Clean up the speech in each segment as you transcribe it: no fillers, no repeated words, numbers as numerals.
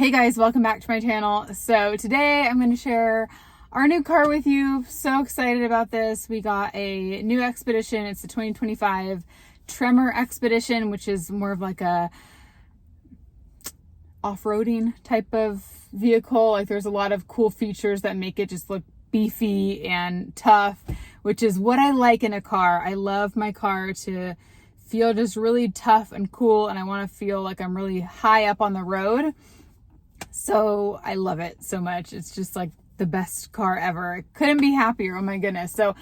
Hey guys, welcome back to my channel. So today I'm going to share our new car with you. So excited about this. We got a new Expedition. It's the 2025 Tremor Expedition, which is more of like a off-roading type of vehicle. Like there's a lot of cool features that make it just look beefy and tough, which is what I like in a car. I love my car to feel just really tough and cool, and I want to feel like I'm really high up on the road. So I love it so much. It's just like the best car ever. I couldn't be happier. Oh my goodness. So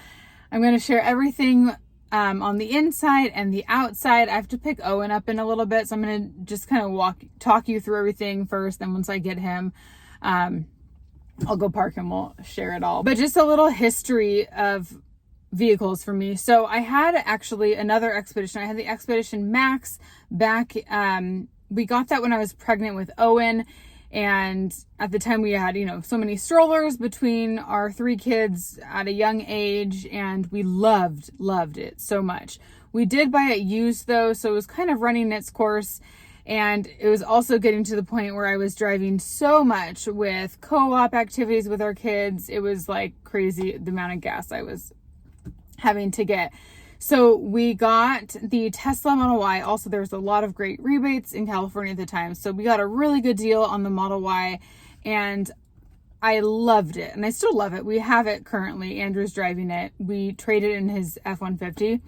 I'm going to share everything on the inside and the outside. I have to pick Owen up in a little bit, so I'm going to just kind of talk you through everything first. Then once I get him, I'll go park and we'll share it all. But just a little history of vehicles for me. So I had actually another Expedition. I had the Expedition Max back. We got that when I was pregnant with Owen. And at the time we had, so many strollers between our three kids at a young age, and we loved it so much. We did buy it used though, so it was kind of running its course. And it was also getting to the point where I was driving so much with co-op activities with our kids. It was like crazy the amount of gas I was having to get. So we got the Tesla Model Y. Also, there was a lot of great rebates in California at the time. So we got a really good deal on the Model Y, and I loved it. And I still love it. We have it currently. Andrew's driving it. We traded in his F-150,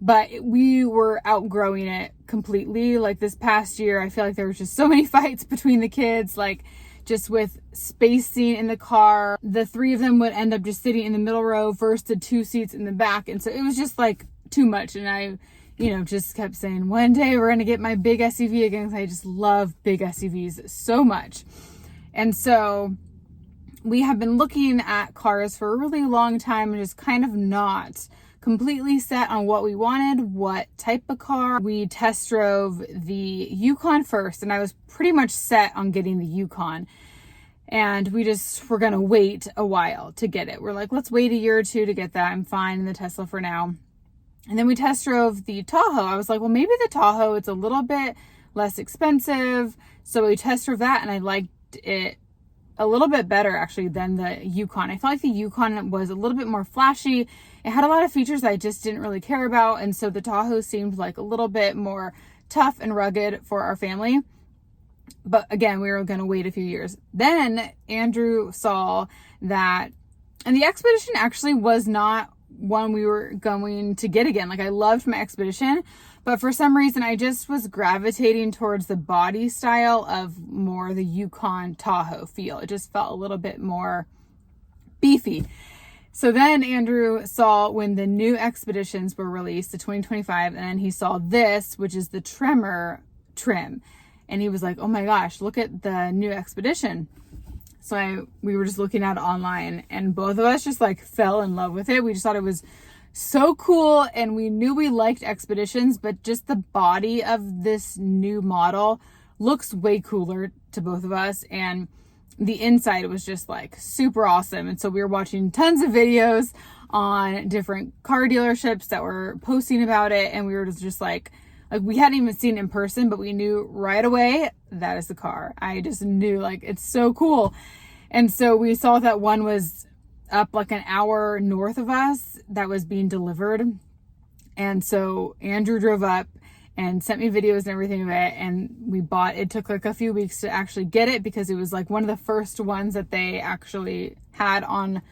but we were outgrowing it completely. Like this past year, I feel like there was just so many fights between the kids, like just with spacing in the car. The three of them would end up just sitting in the middle row versus the two seats in the back. And so it was just like too much. And I, just kept saying, one day we're going to get my big SUV again, because I just love big SUVs so much. And so we have been looking at cars for a really long time and just kind of not completely set on what we wanted, what type of car. We test drove the Yukon first, and I was pretty much set on getting the Yukon. And we're going to wait a while to get it. We're like, let's wait a year or two to get that. I'm fine in the Tesla for now. And then we test drove the Tahoe. I was like, well, maybe the Tahoe, it's a little bit less expensive. So we test drove that, and I liked it a little bit better actually than the Yukon. I felt like the Yukon was a little bit more flashy. It had a lot of features I just didn't really care about. And so the Tahoe seemed like a little bit more tough and rugged for our family. But again, we were going to wait a few years. Then Andrew saw that, and the Expedition actually was not one we were going to get again. Like I loved my Expedition, but for some reason I just was gravitating towards the body style of more the Yukon Tahoe feel. It just felt a little bit more beefy. So then Andrew saw when the new Expeditions were released, the 2025, and then he saw this, which is the Tremor trim. And he was like, oh my gosh, look at the new Expedition. So we were just looking at it online, and both of us just like fell in love with it. We just thought it was so cool, and we knew we liked Expeditions, but just the body of this new model looks way cooler to both of us. And the inside was just like super awesome. And so we were watching tons of videos on different car dealerships that were posting about it. And we were just like we hadn't even seen it in person, but we knew right away that is the car. I just knew, like, it's so cool. And so we saw that one was up like an hour north of us that was being delivered. And so Andrew drove up and sent me videos and everything of it, and we bought it. It took like a few weeks to actually get it because it was like one of the first ones that they actually had on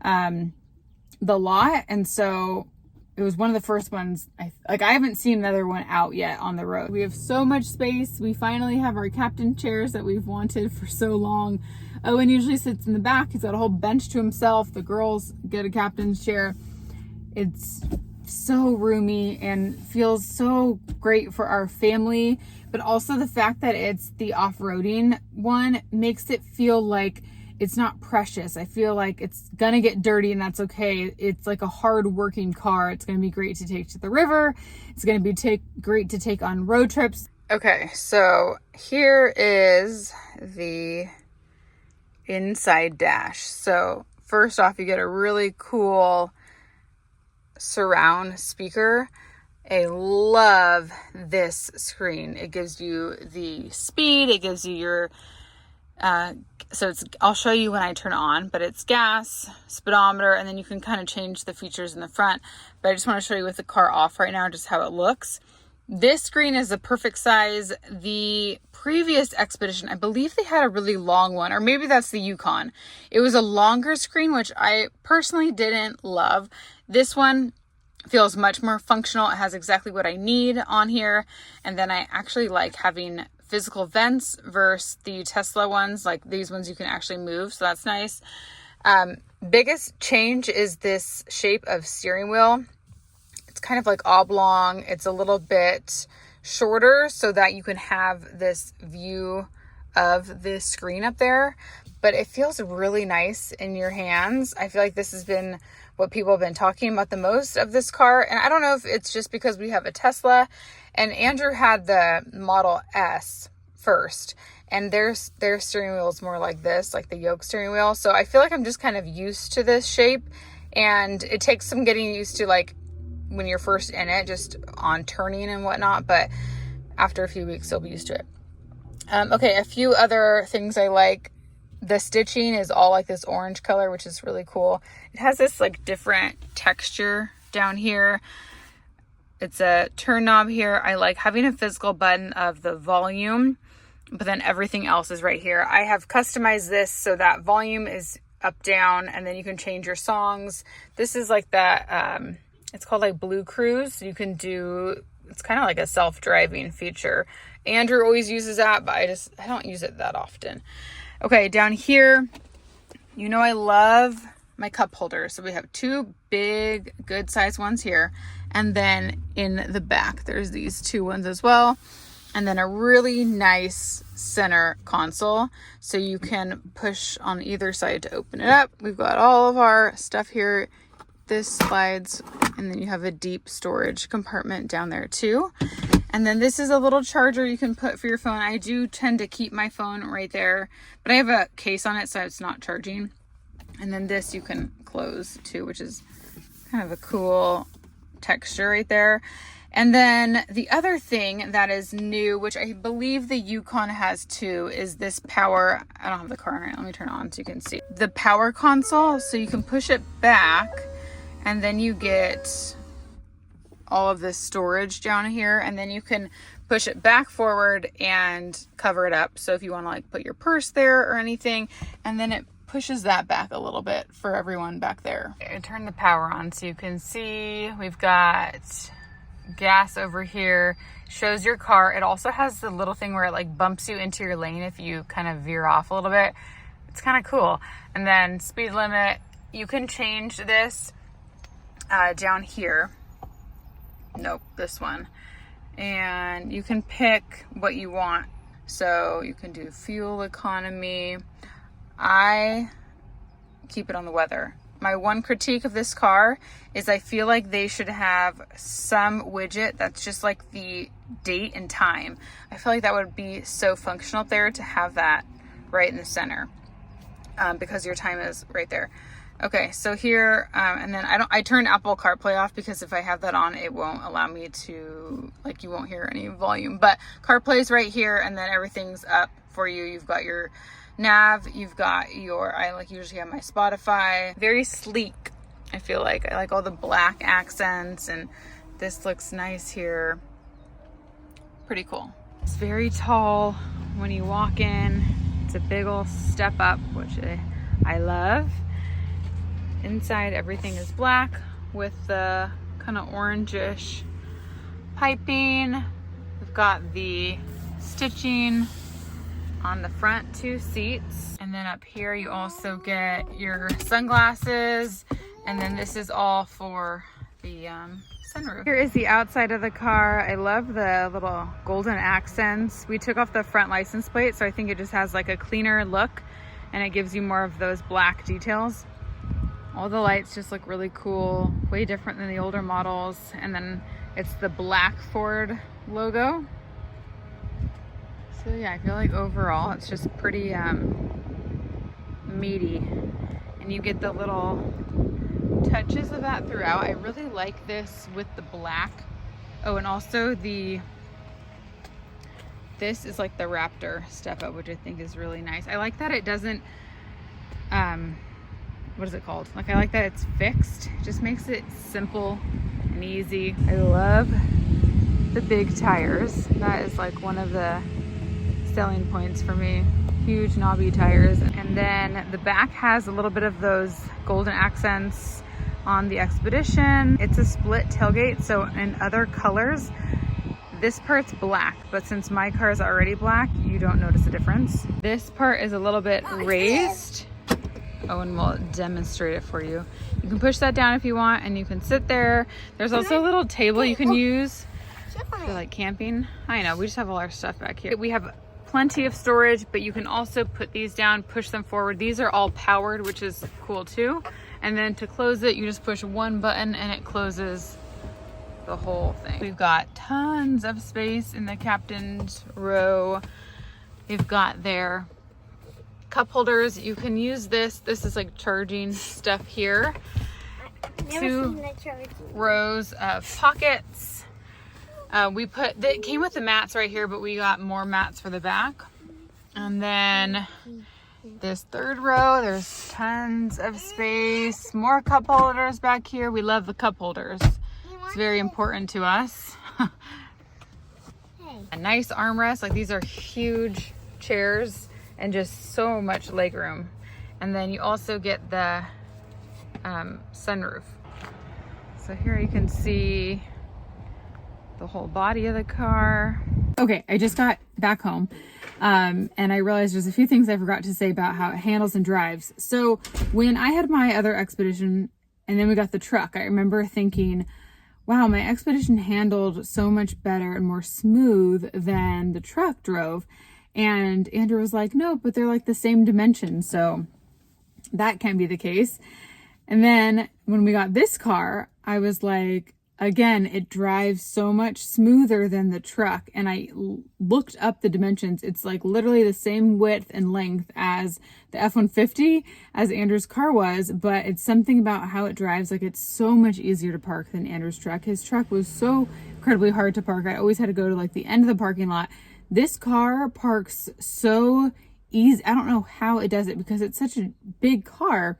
the lot. And so it was one of the first ones. I haven't seen another one out yet on the road. We have so much space. We finally have our captain chairs that we've wanted for so long. Owen usually sits in the back. He's got a whole bench to himself. The girls get a captain's chair. It's so roomy and feels so great for our family, but also the fact that it's the off-roading one makes it feel like it's not precious. I feel like it's gonna get dirty, and that's okay. It's like a hard working car. It's gonna be great to take to the river. It's gonna be great to take on road trips. Okay, so here is the inside dash. So first off, you get a really cool surround speaker. I love this screen. It gives you the speed, it gives you your So I'll show you when I turn it on, but it's gas, speedometer, and then you can kind of change the features in the front. But I just want to show you with the car off right now, just how it looks. This screen is a perfect size. The previous Expedition, I believe they had a really long one, or maybe that's the Yukon. It was a longer screen, which I personally didn't love. This one feels much more functional. It has exactly what I need on here. And then I actually like having physical vents versus the Tesla ones. Like these ones you can actually move, so that's nice. Biggest change is this shape of steering wheel. It's kind of like oblong. It's a little bit shorter so that you can have this view of the screen up there, but it feels really nice in your hands. I feel like this has been what people have been talking about the most of this car. And I don't know if it's just because we have a Tesla, and Andrew had the Model S first, and their steering wheel is more like this, like the yoke steering wheel. So I feel like I'm just kind of used to this shape, and it takes some getting used to, like when you're first in it, just on turning and whatnot, but after a few weeks you'll be used to it. Okay, a few other things I like. The stitching is all like this orange color, which is really cool. It has this like different texture down here. It's a turn knob here. I like having a physical button of the volume, but then everything else is right here. I have customized this so that volume is up, down, and then you can change your songs. This is like that, it's called like Blue Cruise. You can do, it's kind of like a self-driving feature. Andrew always uses that, but I don't use it that often. Okay, down here, you know I love my cup holders. So we have two big, good sized ones here. And then in the back, there's these two ones as well. And then a really nice center console. So you can push on either side to open it up. We've got all of our stuff here. This slides, and then you have a deep storage compartment down there too. And then this is a little charger you can put for your phone. I do tend to keep my phone right there, but I have a case on it so it's not charging. And then this you can close too, which is kind of a cool texture right there. And then the other thing that is new, which I believe the Yukon has too, is this power. I don't have the car right. Let me turn it on so you can see the power console. So you can push it back, and then you get all of this storage down here, and then you can push it back forward and cover it up. So if you want to like put your purse there or anything, and then it pushes that back a little bit for everyone back there. I turn the power on so you can see we've got gas over here, shows your car. It also has the little thing where it like bumps you into your lane if you kind of veer off a little bit. It's kind of cool. And then speed limit, you can change this down here. Nope, this one. And you can pick what you want. So you can do fuel economy. I keep it on the weather. My one critique of this car is I feel like they should have some widget that's just like the date and time. I feel like that would be so functional up there to have that right in the center, because your time is right there. Okay, so here, and then I turned Apple CarPlay off because if I have that on, it won't allow me to, like, you won't hear any volume. But CarPlay's right here, and then everything's up for you. You've got your nav, you've got your, I like usually have my Spotify. Very sleek, I feel like. I like all the black accents, and this looks nice here. Pretty cool. It's very tall when you walk in. It's a big old step up, which I love. Inside, everything is black with the kind of orangish piping. We've got the stitching on the front two seats. And then up here, you also get your sunglasses. And then this is all for the sunroof. Here is the outside of the car. I love the little golden accents. We took off the front license plate, so I think it just has like a cleaner look, and it gives you more of those black details. All the lights just look really cool, way different than the older models. And then it's the black Ford logo. So yeah, I feel like overall it's just pretty meaty. And you get the little touches of that throughout. I really like this with the black. Oh, and also the This is like the Raptor step up, which I think is really nice. I like that it doesn't, what is it called? Like, I like that it's fixed. It just makes it simple and easy. I love the big tires. That is like one of the selling points for me. Huge knobby tires. And then the back has a little bit of those golden accents on the Expedition. It's a split tailgate, so in other colors, this part's black, but since my car is already black, you don't notice a difference. This part is a little bit raised. Oh, and we'll demonstrate it for you. You can push that down if you want, and you can sit there. There's also a little table you can use for like camping. I know, we just have all our stuff back here. We have plenty of storage, but you can also put these down, push them forward. These are all powered, which is cool too. And then to close it, you just push one button and it closes the whole thing. We've got tons of space in the captain's row. We've got their cup holders. You can use this. This is like charging stuff here. Two rows of pockets. It came with the mats right here, but we got more mats for the back. And then this third row, there's tons of space. More cup holders back here. We love the cup holders. It's very important to us. A nice armrest. Like, these are huge chairs and just so much leg room. And then you also get the sunroof. So here you can see the whole body of the car. Okay, I just got back home and I realized there's a few things I forgot to say about how it handles and drives. So when I had my other Expedition and then we got the truck, I remember thinking, wow, my Expedition handled so much better and more smooth than the truck drove. And Andrew was like, no, but they're like the same dimensions, so that can't be the case. And then when we got this car, I was like, again, it drives so much smoother than the truck. And I looked up the dimensions. It's like literally the same width and length as the F-150, as Andrew's car was, but it's something about how it drives. Like, it's so much easier to park than Andrew's truck. His truck was so incredibly hard to park. I always had to go to like the end of the parking lot. This car parks so easy. I don't know how it does it because it's such a big car.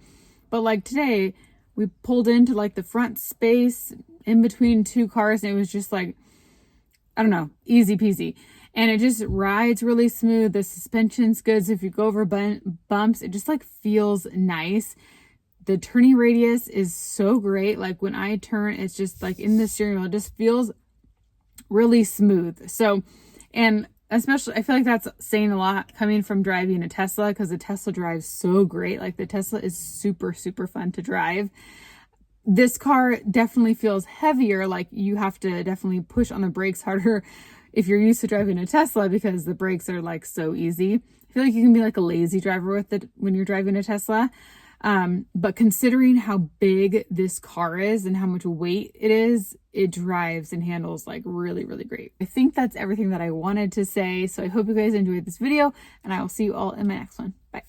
But like today, we pulled into like the front space in between two cars and it was just like, I don't know, easy peasy. And it just rides really smooth. The suspension's good. So if you go over bumps, it just like feels nice. The turning radius is so great. Like when I turn, it's just like in the steering wheel, it just feels really smooth. So, and especially, I feel like that's saying a lot coming from driving a Tesla, because the Tesla drives so great. Like the Tesla is super, super fun to drive. This car definitely feels heavier. Like you have to definitely push on the brakes harder if you're used to driving a Tesla, because the brakes are like so easy. I feel like you can be like a lazy driver with it when you're driving a Tesla. But considering how big this car is and how much weight it is, it drives and handles like really, really great. I think that's everything that I wanted to say. So I hope you guys enjoyed this video and I will see you all in my next one. Bye.